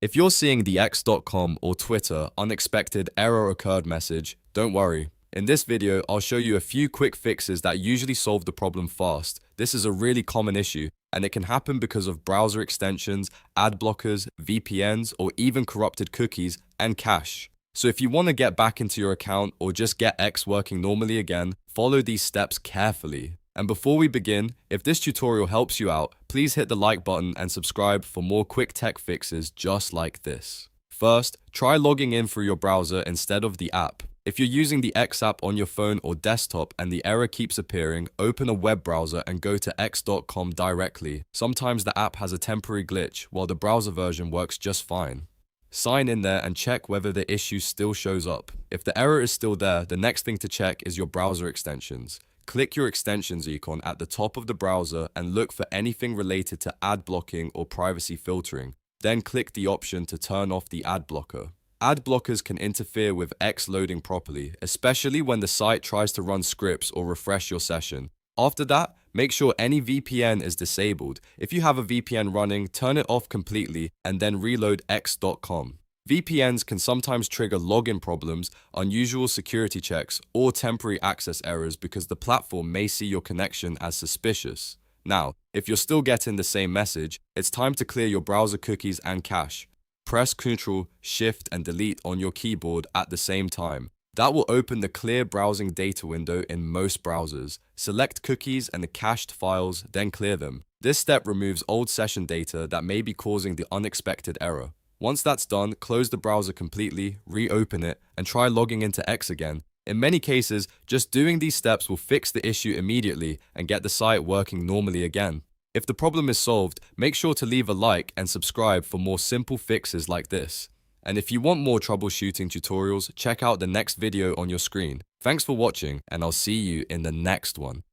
If you're seeing the x.com or Twitter unexpected error occurred message, don't worry. In this video, I'll show you a few quick fixes that usually solve the problem fast. This is a really common issue, and it can happen because of browser extensions, ad blockers, VPNs, or even corrupted cookies and cache. So if you want to get back into your account or just get X working normally again, follow these steps carefully. And before we begin, if this tutorial helps you out, please hit the like button and subscribe for more quick tech fixes just like this. First, try logging in through your browser instead of the app. If you're using the X app on your phone or desktop and the error keeps appearing, open a web browser and go to x.com directly. Sometimes the app has a temporary glitch, while the browser version works just fine. Sign in there and check whether the issue still shows up. If the error is still there, the next thing to check is your browser extensions. Click your extensions icon at the top of the browser and look for anything related to ad blocking or privacy filtering. Then click the option to turn off the ad blocker. Ad blockers can interfere with X loading properly, especially when the site tries to run scripts or refresh your session. After that, make sure any VPN is disabled. If you have a VPN running, turn it off completely and then reload x.com. VPNs can sometimes trigger login problems, unusual security checks, or temporary access errors because the platform may see your connection as suspicious. Now, if you're still getting the same message, it's time to clear your browser cookies and cache. Press Ctrl, Shift, and Delete on your keyboard at the same time. That will open the clear browsing data window in most browsers. Select cookies and the cached files, then clear them. This step removes old session data that may be causing the unexpected error. Once that's done, close the browser completely, reopen it, and try logging into X again. In many cases, just doing these steps will fix the issue immediately and get the site working normally again. If the problem is solved, make sure to leave a like and subscribe for more simple fixes like this. And if you want more troubleshooting tutorials, check out the next video on your screen. Thanks for watching, and I'll see you in the next one.